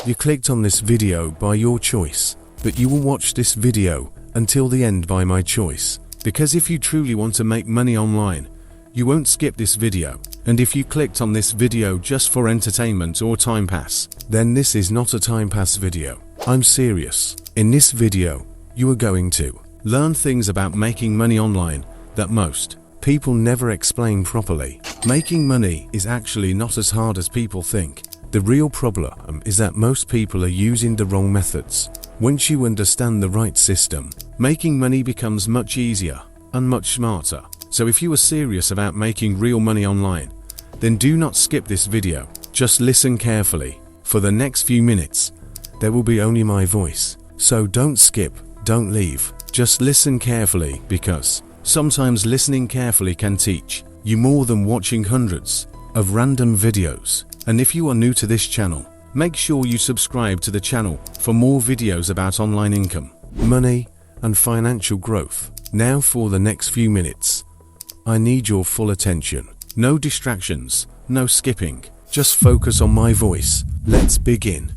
You clicked on this video by your choice, but you will watch this video until the end by my choice. Because if you truly want to make money online, you won't skip this video. And if you clicked on this video just for entertainment or time pass, then this is not a time pass video. I'm serious. In this video, you are going to learn things about making money online that most people never explain properly. Making money is actually not as hard as people think. The real problem is that most people are using the wrong methods. Once you understand the right system, making money becomes much easier and much smarter. So if you are serious about making real money online, then do not skip this video. Just listen carefully. For the next few minutes, there will be only my voice. So don't skip, don't leave. Just listen carefully, because sometimes listening carefully can teach you more than watching hundreds of random videos. And if you are new to this channel, make sure you subscribe to the channel for more videos about online income, money, and financial growth. Now for the next few minutes, I need your full attention. No distractions, no skipping. Just focus on my voice. Let's begin.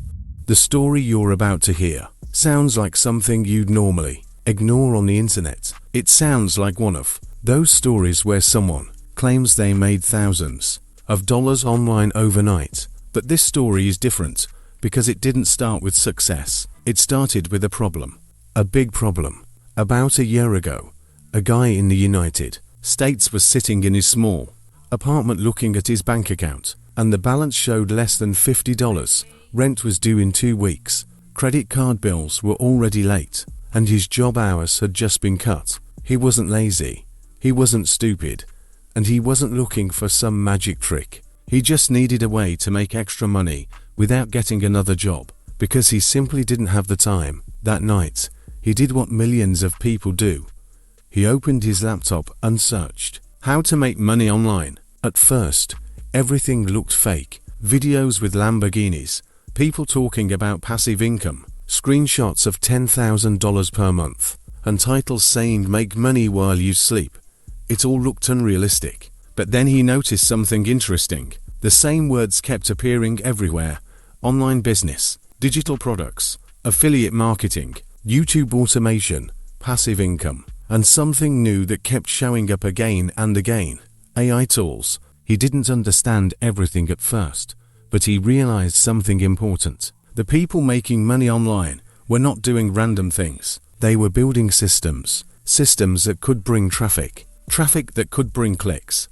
The story you're about to hear sounds like something you'd normally ignore on the internet. It sounds like one of those stories where someone claims they made thousands of dollars online overnight. But this story is different because it didn't start with success. It started with a problem. A big problem. About a year ago, a guy in the United States was sitting in his small apartment looking at his bank account, and the balance showed less than $50. Rent was due in 2 weeks. Credit card bills were already late, and his job hours had just been cut. He wasn't lazy, he wasn't stupid, and he wasn't looking for some magic trick. He just needed a way to make extra money without getting another job, because he simply didn't have the time. That night, he did what millions of people do. He opened his laptop and searched how to make money online. At first, everything looked fake. Videos with Lamborghinis, people talking about passive income, screenshots of $10,000 per month, and titles saying make money while you sleep. It all looked unrealistic. But then he noticed something interesting. The same words kept appearing everywhere: online business, digital products, affiliate marketing, YouTube automation, passive income, and something new that kept showing up again and again: AI tools. He didn't understand everything at first, but he realized something important. The people making money online were not doing random things. They were building systems that could bring traffic that could bring clicks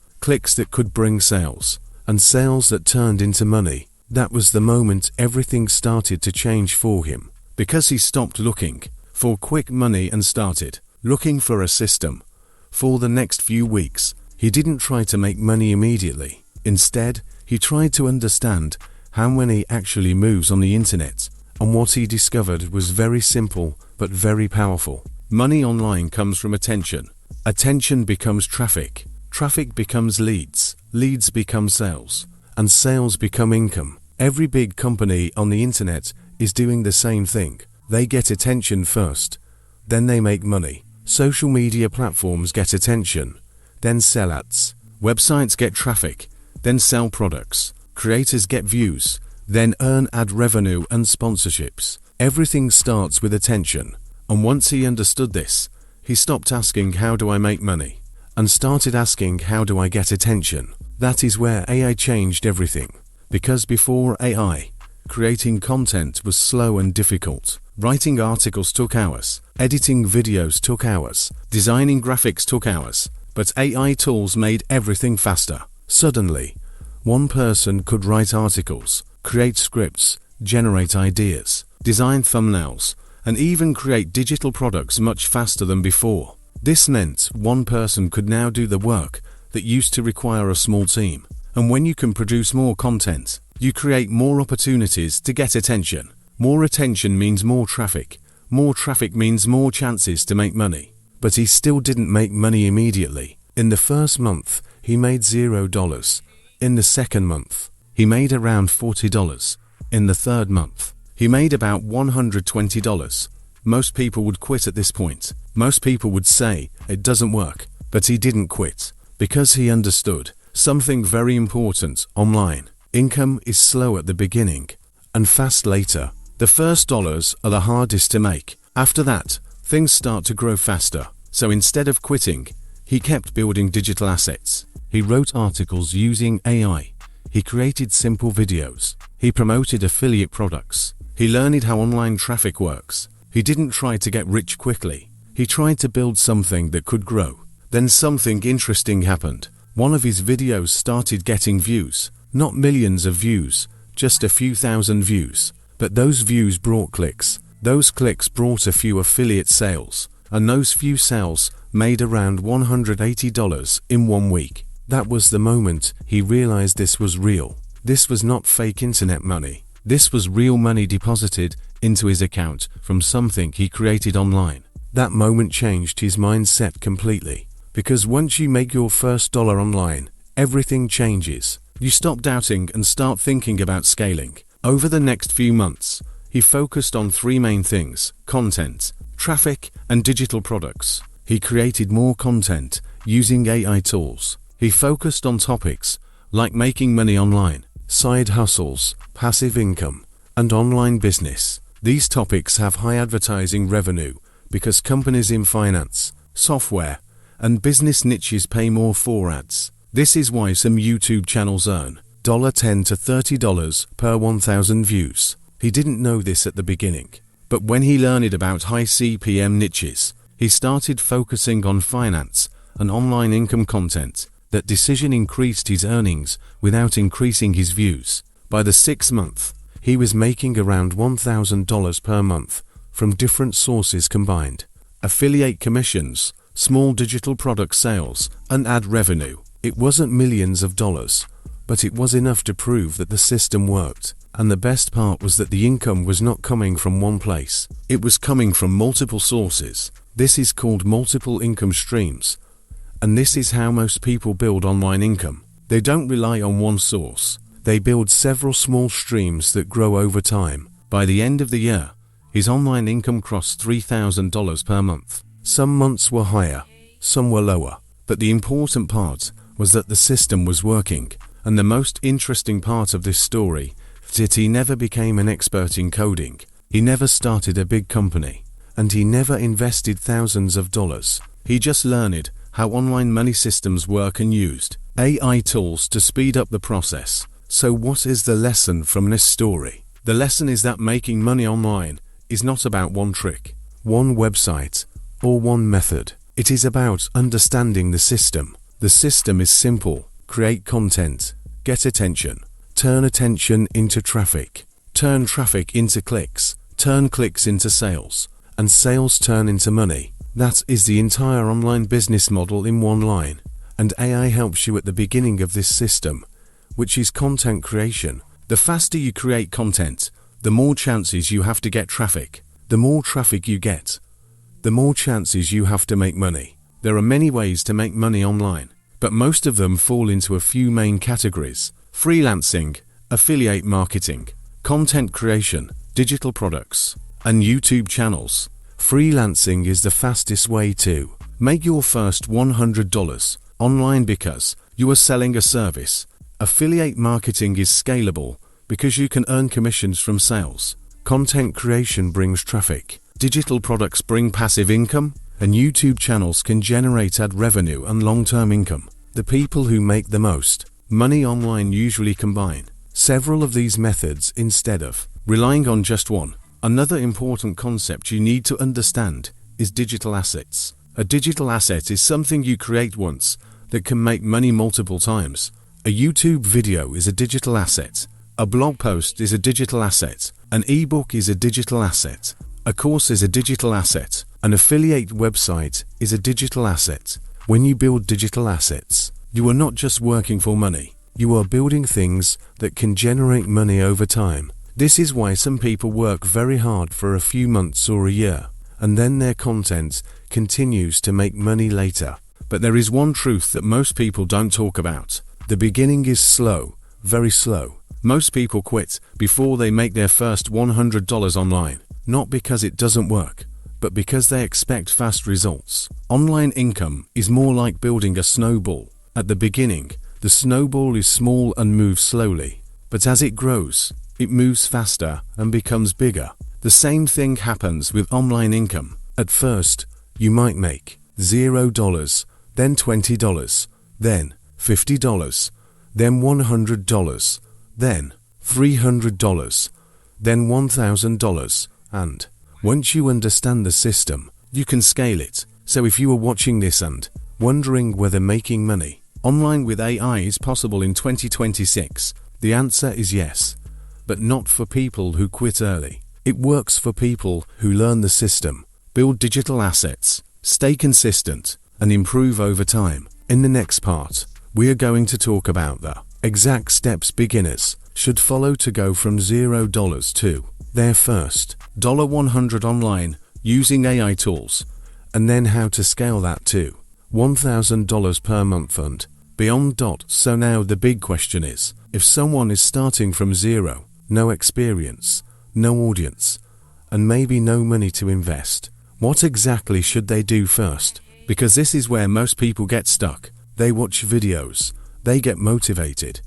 that could bring sales, and sales that turned into money. That was the moment everything started to change for him, because he stopped looking for quick money and started looking for a system. For the next few weeks, he didn't try to make money immediately. Instead, he tried to understand how money actually moves on the internet, and what he discovered was very simple but very powerful. Money online comes from attention. Attention becomes traffic. Traffic becomes leads. Leads become sales. And sales become income. Every big company on the internet is doing the same thing. They get attention first, then they make money. Social media platforms get attention, then sell ads. Websites get traffic, then sell products. Creators get views, then earn ad revenue and sponsorships. Everything starts with attention. And once he understood this, he stopped asking how do I make money, and started asking how do I get attention. That is where AI changed everything. Because before AI, creating content was slow and difficult. Writing articles took hours. Editing videos took hours. Designing graphics took hours. But AI tools made everything faster. Suddenly, one person could write articles, create scripts, generate ideas, design thumbnails, and even create digital products much faster than before. This meant one person could now do the work that used to require a small team. And when you can produce more content, you create more opportunities to get attention. More attention means more traffic. More traffic means more chances to make money. But he still didn't make money immediately. In the first month, he made $0. In the second month, he made around $40. In the third month, he made about $120. Most people would quit at this point. Most people would say, it doesn't work. But he didn't quit, because he understood something very important online. Income is slow at the beginning, and fast later. The first dollars are the hardest to make. After that, things start to grow faster. So instead of quitting, he kept building digital assets. He wrote articles using AI. He created simple videos. He promoted affiliate products. He learned how online traffic works. He didn't try to get rich quickly. He tried to build something that could grow. Then something interesting happened. One of his videos started getting views. Not millions of views, just a few thousand views. But those views brought clicks. Those clicks brought a few affiliate sales. And those few sales made around $180 in 1 week. That was the moment he realized this was real. This was not fake internet money. This was real money deposited into his account from something he created online. That moment changed his mindset completely. Because once you make your first dollar online, everything changes. You stop doubting and start thinking about scaling. Over the next few months, he focused on 3 main things: content, traffic, and digital products. He created more content using AI tools. He focused on topics like making money online, side hustles, passive income, and online business. These topics have high advertising revenue because companies in finance, software, and business niches pay more for ads. This is why some YouTube channels earn $10 to $30 per 1,000 views. He didn't know this at the beginning, but when he learned about high CPM niches, he started focusing on finance and online income content. That decision increased his earnings without increasing his views. By the 6th month, he was making around $1,000 per month from different sources combined: affiliate commissions, small digital product sales, and ad revenue. It wasn't millions of dollars, but it was enough to prove that the system worked. And the best part was that the income was not coming from one place. It was coming from multiple sources. This is called multiple income streams. And this is how most people build online income. They don't rely on one source. They build several small streams that grow over time. By the end of the year, his online income crossed $3,000 per month. Some months were higher, some were lower. But the important part was that the system was working. And the most interesting part of this story is that he never became an expert in coding. He never started a big company. And he never invested thousands of dollars. He just learned how online money systems work and used AI tools to speed up the process. So what is the lesson from this story? The lesson is that making money online is not about one trick, one website, or one method. It is about understanding the system. The system is simple: create content, get attention, turn attention into traffic, turn traffic into clicks, turn clicks into sales, and sales turn into money. That is the entire online business model in one line. And AI helps you at the beginning of this system, which is content creation. The faster you create content, the more chances you have to get traffic. The more traffic you get, the more chances you have to make money. There are many ways to make money online, but most of them fall into a few main categories: freelancing, affiliate marketing, content creation, digital products, and YouTube channels. Freelancing is the fastest way to make your first $100 online because you are selling a service. Affiliate marketing is scalable because you can earn commissions from sales. Content creation brings traffic. Digital products bring passive income, and YouTube channels can generate ad revenue and long-term income. The people who make the most money online usually combine several of these methods instead of relying on just one. Another important concept you need to understand is digital assets. A digital asset is something you create once that can make money multiple times. A YouTube video is a digital asset. A blog post is a digital asset. An ebook is a digital asset. A course is a digital asset. An affiliate website is a digital asset. When you build digital assets, you are not just working for money. You are building things that can generate money over time. This is why some people work very hard for a few months or a year, and then their content continues to make money later. But there is one truth that most people don't talk about. The beginning is slow, very slow. Most people quit before they make their first $100 online, not because it doesn't work, but because they expect fast results. Online income is more like building a snowball. At the beginning, the snowball is small and moves slowly, but as it grows, it moves faster and becomes bigger. The same thing happens with online income. At first, you might make $0, then $20, then $50, then $100, then $300, then $1,000, and once you understand the system, you can scale it. So if you are watching this and wondering whether making money online with AI is possible in 2026, the answer is yes, but not for people who quit early. It works for people who learn the system, build digital assets, stay consistent, and improve over time. In the next part, we are going to talk about the exact steps beginners should follow to go from $0 to their first $100 online using AI tools, and then how to scale that to $1,000 per month and beyond. So now the big question is, if someone is starting from zero, no experience, no audience, and maybe no money to invest, what exactly should they do first? Because this is where most people get stuck. They watch videos, they get motivated,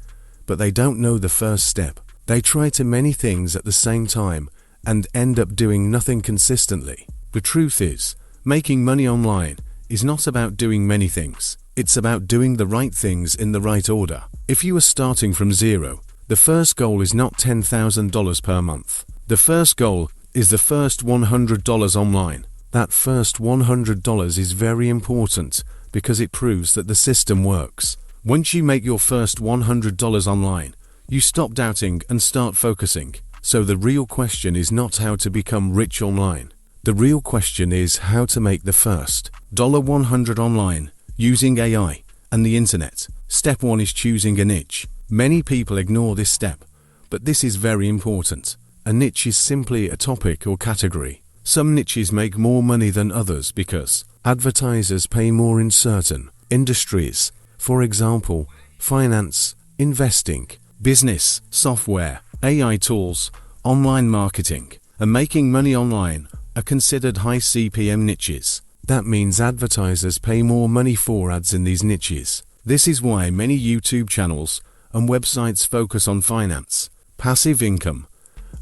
but they don't know the first step. They try too many things at the same time and end up doing nothing consistently. The truth is, making money online is not about doing many things. It's about doing the right things in the right order. If you are starting from zero, the first goal is not $10,000 per month. The first goal is the first $100 online. That first $100 is very important because it proves that the system works. Once you make your first $100 online, you stop doubting and start focusing. So the real question is not how to become rich online. The real question is how to make the first $100 online using AI and the internet. Step 1 is choosing a niche. Many people ignore this step, but this is very important. A niche is simply a topic or category. Some niches make more money than others because advertisers pay more in certain industries. For example, finance, investing, business, software, AI tools, online marketing, and making money online are considered high CPM niches. That means advertisers pay more money for ads in these niches. This is why many YouTube channels and websites focus on finance, passive income,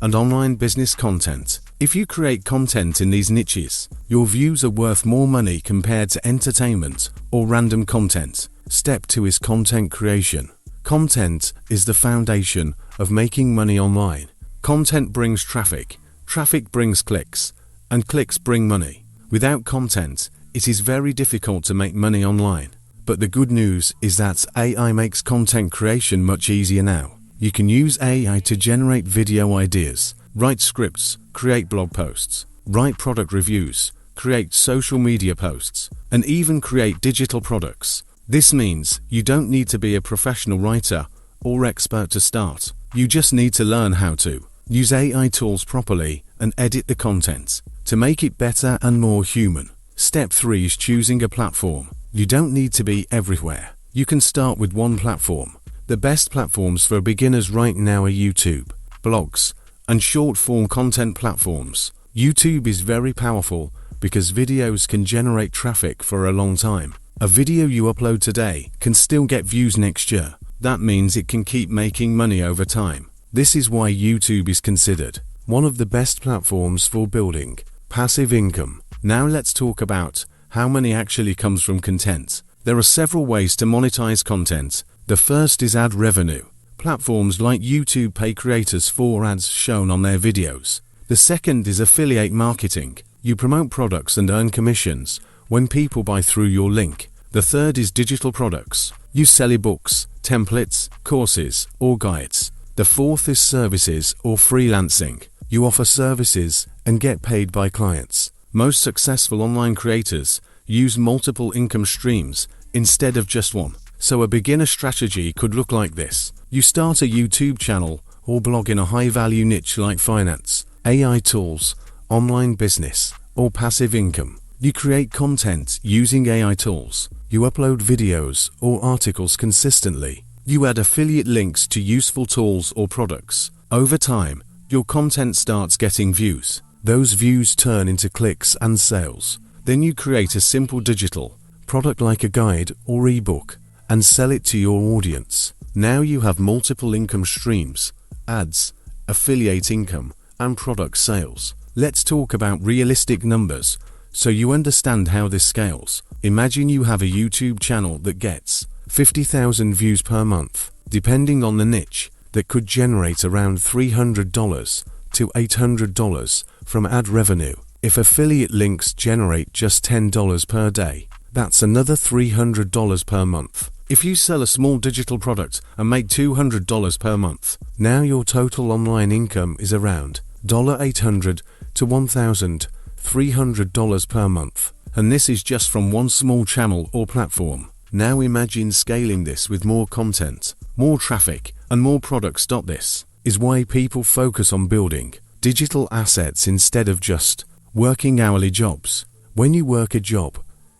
and online business content. If you create content in these niches, your views are worth more money compared to entertainment or random content. Step 2 is content creation. Content is the foundation of making money online. Content brings traffic, traffic brings clicks, and clicks bring money. Without content, it is very difficult to make money online. But the good news is that AI makes content creation much easier now. You can use AI to generate video ideas, write scripts, create blog posts, write product reviews, create social media posts, and even create digital products. This means you don't need to be a professional writer or expert to start. You just need to learn how to use AI tools properly and edit the content to make it better and more human. Step 3 is choosing a platform. You don't need to be everywhere. You can start with one platform. The best platforms for beginners right now are YouTube, blogs, and short-form content platforms. YouTube is very powerful because videos can generate traffic for a long time. A video you upload today can still get views next year. That means it can keep making money over time. This is why YouTube is considered one of the best platforms for building passive income. Now let's talk about how money actually comes from content. There are several ways to monetize content. The first is ad revenue. Platforms like YouTube pay creators for ads shown on their videos. The second is affiliate marketing. You promote products and earn commissions when people buy through your link. The third is digital products. You sell ebooks, templates, courses, or guides. The fourth is services or freelancing. You offer services and get paid by clients. Most successful online creators use multiple income streams instead of just one. So a beginner strategy could look like this. You start a YouTube channel or blog in a high-value niche like finance, AI tools, online business, or passive income. You create content using AI tools. You upload videos or articles consistently. You add affiliate links to useful tools or products. Over time, your content starts getting views. Those views turn into clicks and sales. Then you create a simple digital product like a guide or ebook and sell it to your audience. Now you have multiple income streams, ads, affiliate income, and product sales. Let's talk about realistic numbers so you understand how this scales. Imagine you have a YouTube channel that gets 50,000 views per month. Depending on the niche, that could generate around $300 to $800 from ad revenue. If affiliate links generate just $10 per day, that's another $300 per month. If you sell a small digital product and make $200 per month, now your total online income is around $800 to $1,300 per month. And this is just from one small channel or platform. Now imagine scaling this with more content, more traffic, and more products. This is why people focus on building digital assets instead of just working hourly jobs. When you work a job,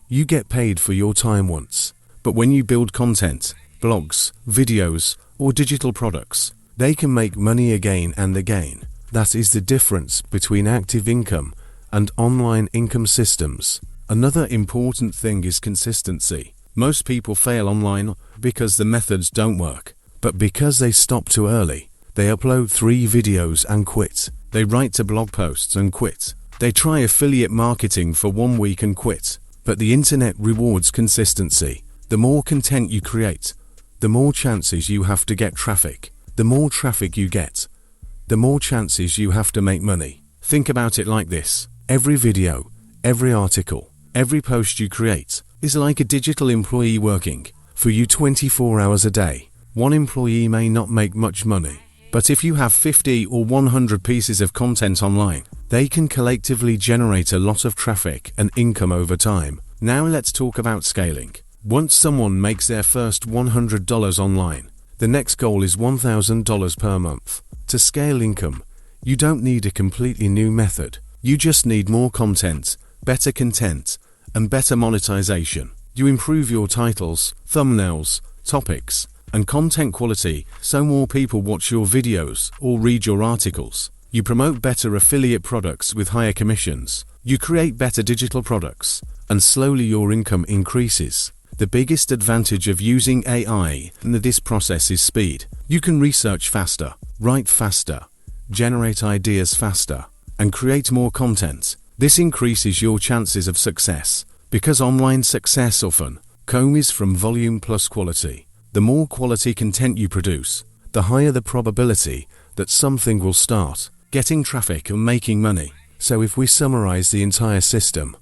you get paid for your time once. But when you build content, blogs, videos, or digital products, they can make money again and again. That is the difference between active income and online income systems. Another important thing is consistency. Most people fail online because the methods don't work, but because they stop too early. They upload 3 videos and quit. They write 2 blog posts and quit. They try affiliate marketing for 1 week and quit. But the internet rewards consistency. The more content you create, the more chances you have to get traffic. The more traffic you get, the more chances you have to make money. Think about it like this. Every video, every article, every post you create is like a digital employee working for you 24 hours a day. One employee may not make much money, but if you have 50 or 100 pieces of content online, they can collectively generate a lot of traffic and income over time. Now let's talk about scaling. Once someone makes their first $100 online, the next goal is $1,000 per month. To scale income, you don't need a completely new method. You just need more content, better content, and better monetization. You improve your titles, thumbnails, topics, and content quality so more people watch your videos or read your articles. You promote better affiliate products with higher commissions. You create better digital products, and slowly your income increases. The biggest advantage of using AI in this process is speed. You can research faster, write faster, generate ideas faster, and create more content. This increases your chances of success, because online success often comes from volume plus quality. The more quality content you produce, the higher the probability that something will start getting traffic and making money. So if we summarize the entire system,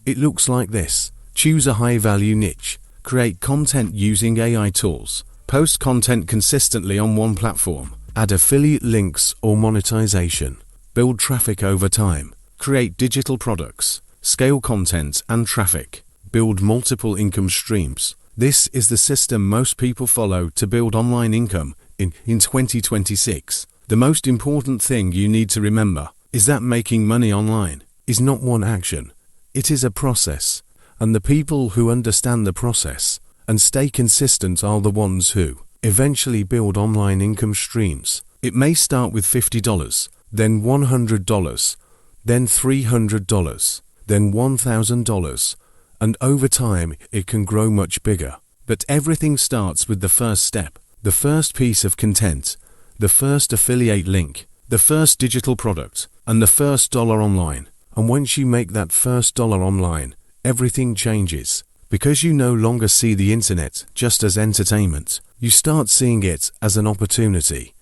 it looks like this. Choose a high-value niche, create content using AI tools, post content consistently on one platform, add affiliate links or monetization, build traffic over time, create digital products, scale content and traffic, build multiple income streams. This is the system most people follow to build online income in 2026. The most important thing you need to remember is that making money online is not one action. It is a process, and the people who understand the process and stay consistent are the ones who eventually build online income streams. It may start with $50, then $100, then $300, then $1,000, and over time it can grow much bigger. But everything starts with the first step, the first piece of content, the first affiliate link, the first digital product, and the first dollar online. And once you make that first dollar online, everything changes. Because you no longer see the internet just as entertainment, you start seeing it as an opportunity.